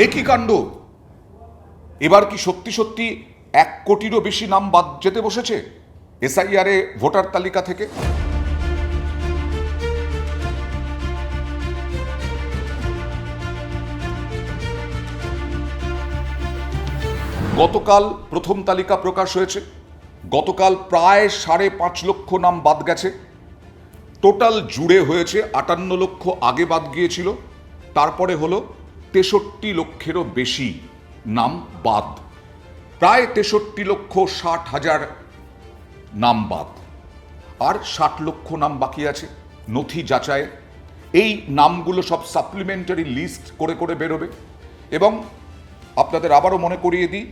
একই কাণ্ড। এবার কি সত্যি সত্যি 1 কোটিরও বেশি নাম বাদ যেতে বসেছে এসআইআর এ ভোটার তালিকা থেকে? গতকাল প্রথম তালিকা প্রকাশ হয়েছে। গতকাল প্রায় 5.5 লক্ষ নাম বাদ গেছে। টোটাল জুড়ে হয়েছে 58 লক্ষ আগে বাদ গিয়েছিল, তারপরে হলো 63 লক্ষেরও বেশি নাম বাদ। প্রায় 63,60,000 নাম বাদ, আর 60 লক্ষ নাম বাকি আছে নথি যাচাই। এই নামগুলো সব সাপ্লিমেন্টারি লিস্ট করে করে বেরোবে। এবং আপনাদের আবারও মনে করিয়ে দিই,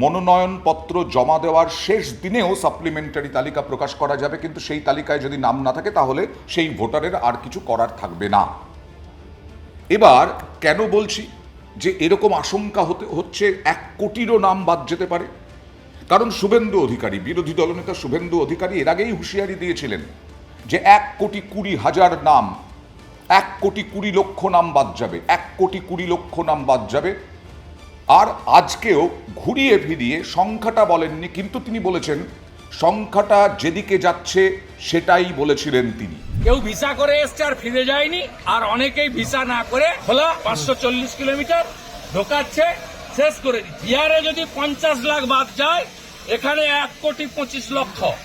মনোনয়নপত্র জমা দেওয়ার শেষ দিনেও সাপ্লিমেন্টারি তালিকা প্রকাশ করা যাবে, কিন্তু সেই তালিকায় যদি নাম না থাকে তাহলে সেই ভোটারের আর কিছু করার থাকবে না। এবার কেন বলছি যে এরকম আশঙ্কা হচ্ছে 1 কোটিরও নাম বাদ যেতে পারে? কারণ শুভেন্দু অধিকারী, বিরোধী দলনেতা শুভেন্দু অধিকারী এর আগেই হুঁশিয়ারি দিয়েছিলেন যে 1,20,00,000 নাম, 1,20,00,000 নাম বাদ যাবে, 1,20,00,000 নাম বাদ যাবে। আর আজকেও ঘুরিয়ে ফিরিয়ে সংখ্যাটা বলেননি, কিন্তু তিনি বলেছেন সংখ্যাটা যেদিকে যাচ্ছে সেটাই বলেছিলেন তিনি। কেউ ভিসা করে এসছে আর ফিরে যায়নি, আর অনেকেই ভিসা না করে খোলা 540 কিলোমিটার ঢোকাচ্ছে, শেষ করে দিচ্ছে। বিহারে যদি 50 লাখ বাদ যায়, এখানে 1,25,00,000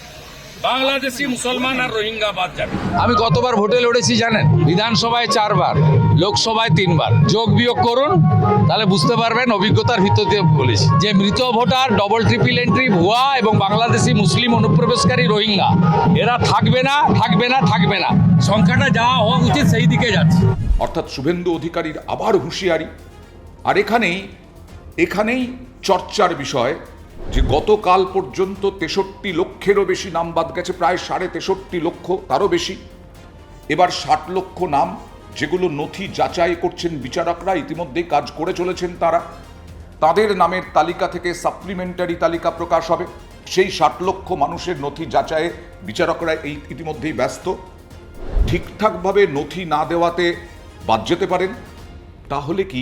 বাংলাদেশি মুসলমান আর রোহিঙ্গা বাদ যাবে। আমি কতবার ভোটে লড়েছি জানেন? বিধানসভায় 4 বার, লোকসভায় 3 বার। যোগ বিয়োগ করুন, তাহলে বুঝতে পারবেন অভিজ্ঞতার ভিত্তিতে বলেছি যে মৃত ভোটার, ডবল ট্রিপল এন্ট্রি, ভুয়া এবং বাংলাদেশি মুসলিম অনুপ্রবেশকারী রোহিঙ্গা এরা থাকবে না, থাকবে না, থাকবে না। সংখ্যাটা যা হওয়া উচিত সেই দিকে যাচ্ছে। অর্থাৎ শুভেন্দু অধিকারীর আবার হুঁশিয়ারি। আর এখানেই চর্চার বিষয় যে গতকাল পর্যন্ত 63 লক্ষেরও বেশি নাম বাদ গেছে, প্রায় 63.5 লক্ষ, তারও বেশি। এবার 60 লক্ষ নাম, যেগুলো নথি যাচাই করছেন বিচারকরা, ইতিমধ্যেই কাজ করে চলেছেন তারা, তাদের নামের তালিকা থেকে সাপ্লিমেন্টারি তালিকা প্রকাশ হবে। সেই 60 লক্ষ মানুষের নথি যাচাইয়ে বিচারকরা ইতিমধ্যেই ব্যস্ত। ঠিকঠাকভাবে নথি না দেওয়াতে বাদ যেতে পারেন। তাহলে কি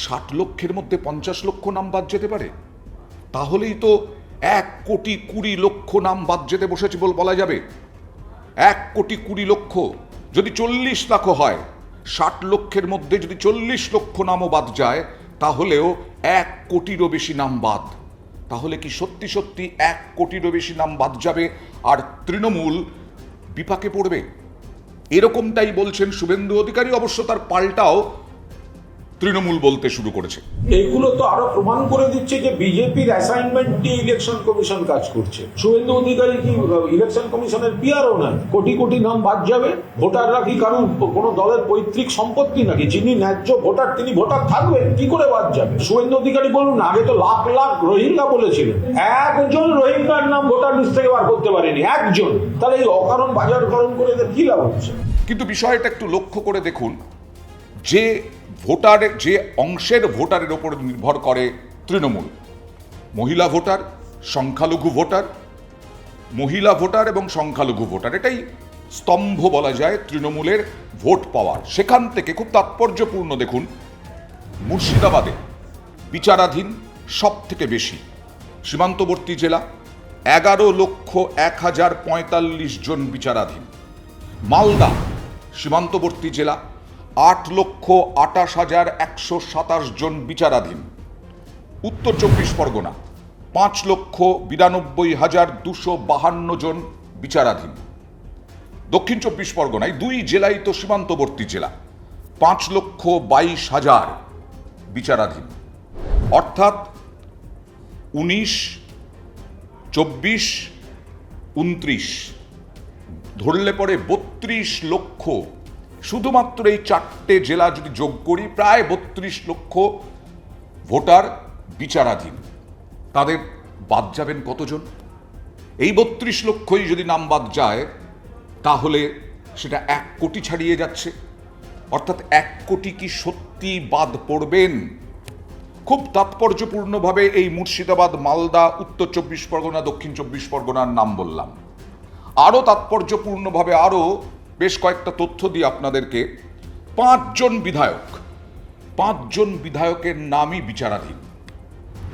60 লক্ষের মধ্যে 50 লক্ষ নাম বাদ যেতে পারে? তাহলেই তো 1,20,00,000 নাম বাদ যেতে বসেছে বলা যাবে। 1,20,00,000 যদি 40 লাখও হয়, 60 লক্ষের মধ্যে যদি 40 লক্ষ নামও বাদ যায়, তাহলেও 1 কোটিরও বেশি নাম বাদ। তাহলে কি সত্যি সত্যি 1 কোটিরও বেশি নাম বাদ যাবে আর তৃণমূল বিপাকে পড়বে? এরকমটাই বলছেন শুভেন্দু অধিকারী। অবশ্য তার পাল্টাও তৃণমূল বলতে শুরু করেছে। এইগুলো তো আরো প্রমাণ করে দিচ্ছে যে বিজেপির অ্যাসাইনমেন্ট নিয়ে ইলেকশন কমিশন কাজ করছে। শুভেন্দু অধিকারী কি ইলেকশন কমিশনের পিআরও নয়? কোটি কোটি নাম বাদ যাবে। ভোটাররা কি কারণ কোন দলের পৈতৃক সম্পত্তি নাকি? যিনি ন্যায্য ভোটার তিনি ভোটার থাকবেন, কি করে বাদ যাবে? শুভেন্দু অধিকারী বলুন, আগে তো লাখ লাখ রোহিঙ্গা বলেছিলেন, একজন রোহিঙ্গার নাম ভোটার লিস্ট থেকে বার করতে পারেনি, একজন। তাহলে এই অকারণ বাজারকরণ করে এদের কি লাভ হচ্ছে? কিন্তু বিষয়টা একটু লক্ষ্য করে দেখুন, যে ভোটারের যে অংশের ভোটারের ওপর নির্ভর করে তৃণমূল, মহিলা ভোটার, সংখ্যালঘু ভোটার, মহিলা ভোটার এবং সংখ্যালঘু ভোটার, এটাই স্তম্ভ বলা যায় তৃণমূলের ভোট পাওয়ার। সেখান থেকে খুব তাৎপর্যপূর্ণ দেখুন, মুর্শিদাবাদে বিচারাধীন সব থেকে বেশি, সীমান্তবর্তী জেলা, 11,01,045 জন বিচারাধীন। মালদা সীমান্তবর্তী জেলা, 8,28,127 জন বিচারাধীন। উত্তর 24 পরগনা 5,92,252 জন বিচারাধীন। দক্ষিণ 24 পরগনায়, 2 জেলাই তো সীমান্তবর্তী জেলা, 5,22,000 বিচারাধীন। অর্থাৎ 19, 24, 29 ধরলে পরে 32 লক্ষ। শুধুমাত্র এই 4টে জেলা যদি যোগ করি, প্রায় 32 লক্ষ ভোটার বিচারাধীন। তাদের বাদ যাবেন কতজন? এই 32 লক্ষই যদি নাম বাদ যায়, তাহলে সেটা 1 কোটি ছাড়িয়ে যাচ্ছে। অর্থাৎ 1 কোটি কি সত্যি বাদ পড়বেন? খুব তাৎপর্যপূর্ণভাবে এই মুর্শিদাবাদ, মালদা, উত্তর 24 পরগনা, দক্ষিণ 24 পরগনার নাম বললাম। আরও তাৎপর্যপূর্ণভাবে আরও বেশ কয়েকটা তথ্য দিয়ে আপনাদেরকে, 5 জন বিধায়ক 5 জন বিধায়কের নামই বিচারাধীন।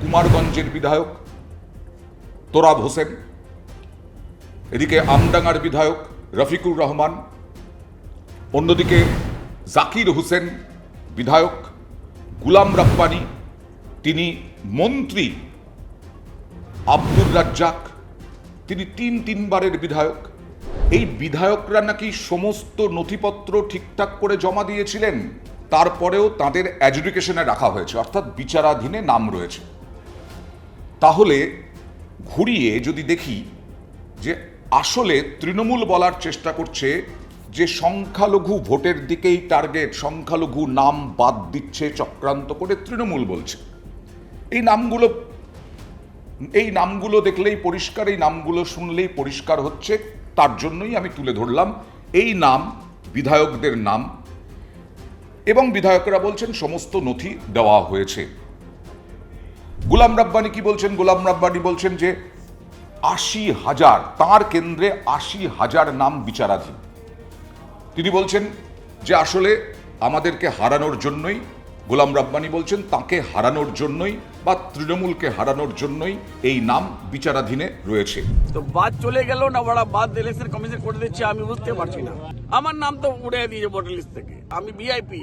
কুমারগঞ্জের বিধায়ক তোরাব হোসেন, এদিকে আমডাঙ্গার বিধায়ক রফিকুর রহমান, অন্যদিকে জাকির হোসেন বিধায়ক, গুলাম রাব্বানী তিনি মন্ত্রী, আব্দুর রাজ্জাক তিনি 3 বিধায়ক। এই বিধায়করা নাকি সমস্ত নথিপত্র ঠিকঠাক করে জমা দিয়েছিলেন, তারপরেও তাদের অ্যাডজুডিকেশনে রাখা হয়েছে, অর্থাৎ বিচারাধীনে নাম রয়েছে। তাহলে ঘুরিয়ে যদি দেখি যে আসলে তৃণমূল বলার চেষ্টা করছে যে সংখ্যালঘু ভোটের দিকেই টার্গেট, সংখ্যালঘু নাম বাদ দিচ্ছে চক্রান্ত করে তৃণমূল বলছে। এই নামগুলো দেখলেই পরিষ্কার, এই নামগুলো শুনলেই পরিষ্কার হচ্ছে। তার জন্যই আমি তুলে ধরলাম এই নাম, বিধায়কদের নাম, এবং বিধায়করা বলছেন সমস্ত নথি দেওয়া হয়েছে। গুলাম রাব্বানী কি বলছেন? গুলাম রাব্বানী বলছেন যে 80,000 তাঁর কেন্দ্রে 80,000 নাম বিচারাধীন। তিনি বলছেন যে আসলে আমাদেরকে হারানোর জন্যই, গোলাম রাব্বানী বলছেন তাকে হারানোর জন্যই বা তৃণমূলকে হারানোর জন্যই এই নাম বিচারাধীনে রয়েছে। তো বাদ চলে গেল না, বড় বাদ ইলেকশন কমিশন করে দিচ্ছে, আমি বুঝতে পারছি না। আমার নাম তো উড়ে দিয়েছে ভোটার লিস্ট থেকে। আমি ভিআইপি,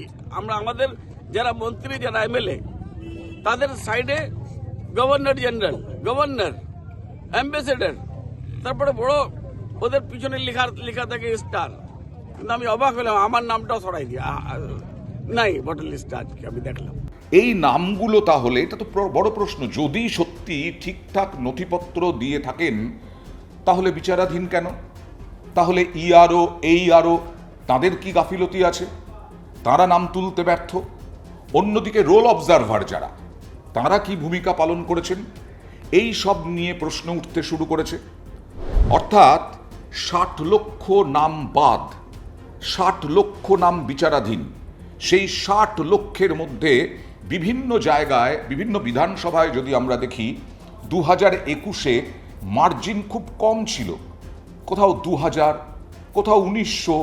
আমাদের যারা মন্ত্রী, যারা এমএলএ, তাদের সাইডে গভর্নর জেনারেল, গভর্নর, অ্যাম্বাসেডার, তারপরে বড় ওদের পিছনে লেখা থাকে স্টার। কিন্তু আমি অবাক হলাম, আমার নামটাও সরাই দিয়ে নাই ভোটার লিস্টে। আজকে আমি দেখলাম এই নামগুলো, তাহলে এটা তো বড় প্রশ্ন, যদি সত্যি ঠিকঠাক নথিপত্র দিয়ে থাকেন তাহলে বিচারাধীন কেন? তাহলে ইআরও, এইআরও তাদের কি গাফিলতি আছে? তারা নাম তুলতে ব্যর্থ। অন্যদিকে রোল অবজারভার যারা, তারা কি ভূমিকা পালন করেছেন? এই সব নিয়ে প্রশ্ন উঠতে শুরু করেছে। অর্থাৎ 60 লক্ষ নাম বাদ, 60 লক্ষ নাম বিচারাধীন। সেই 60 লক্ষের মধ্যে বিভিন্ন জায়গায়, বিভিন্ন বিধানসভায় যদি আমরা দেখি 2021-এ মার্জিন খুব কম ছিল, কোথাও 2000, কোথাও 1900,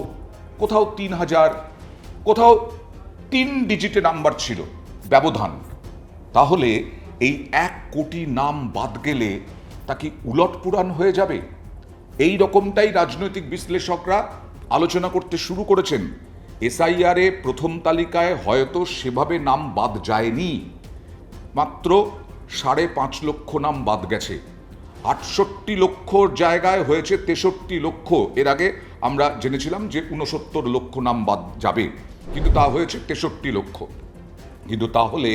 কোথাও 3000, কোথাও 3 ডিজিটে নাম্বার ছিল ব্যবধান। তাহলে এই 1 কোটি নাম বাদ গেলে তা কি উলটপুরাণ হয়ে যাবে? এই রকমটাই রাজনৈতিক বিশ্লেষকরা আলোচনা করতে শুরু করেছেন। এসআইআরে প্রথম তালিকায় হয়তো সেভাবে নাম বাদ যায়নি, মাত্র 5.5 লক্ষ নাম বাদ গেছে। 68 লক্ষর জায়গায় হয়েছে 63 লক্ষ। এর আগে আমরা জেনেছিলাম যে 69 লক্ষ নাম বাদ যাবে, কিন্তু তা হয়েছে 63 লক্ষ। কিন্তু তাহলে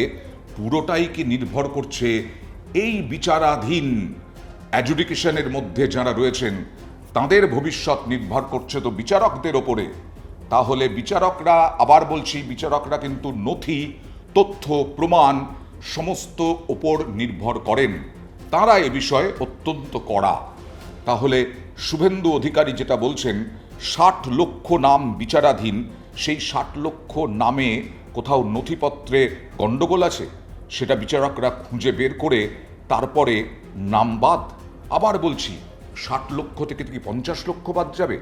পুরোটাই কি নির্ভর করছে এই বিচারাধীন অ্যাডজুডিকেশনের মধ্যে যারা রয়েছেন তাদের ভবিষ্যৎ নির্ভর করছে তো বিচারকদের ওপরে। তাহলে বিচারকরা, আবার বলছি, বিচারকরা কিন্তু নথি, তথ্য, প্রমাণ সমস্ত ওপর নির্ভর করেন। তারা এ বিষয়ে অত্যন্ত কড়া। তাহলে শুভেন্দু অধিকারী যেটা বলছেন 60 লক্ষ নাম বিচারাধীন, সেই 60 লক্ষ নামে কোথাও নথিপত্রে গণ্ডগোল আছে, সেটা বিচারকরা খুঁজে বের করে তারপরে নাম বাদ। আবার বলছি, 60 লক্ষ থেকে কি 50 লক্ষ বাদ যাবে?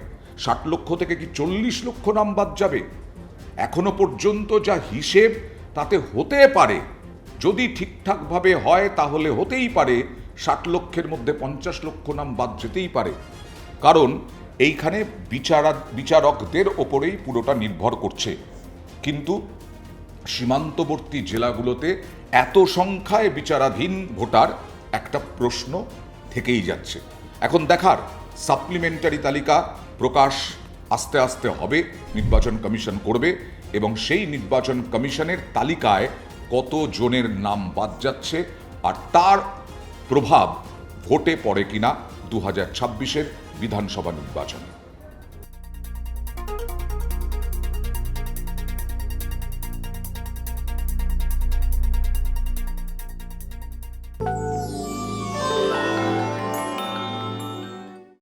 60 লক্ষ থেকে কি 40 লক্ষ নাম বাদ যাবে? এখনো পর্যন্ত যা হিসেব তাতে হতে পারে, যদি ঠিকঠাকভাবে হয় তাহলে হতেই পারে 60 লক্ষের মধ্যে 50 লক্ষ নাম বাদ যেতেই পারে। কারণ এইখানে বিচারকদের ওপরেই পুরোটা নির্ভর করছে। কিন্তু সীমান্তবর্তী জেলাগুলোতে এত সংখ্যায় বিচারাধীন ভোটার, একটা প্রশ্ন থেকেই যাচ্ছে। এখন দেখার, সাপ্লিমেন্টারি তালিকা প্রকাশ আস্তে আস্তে হবে, নির্বাচন কমিশন করবে, এবং সেই নির্বাচন কমিশনের তালিকায় কত জনের নাম বাদ যাচ্ছে আর তার প্রভাব ভোটে পড়ে কিনা 2026-এর বিধানসভা নির্বাচনে।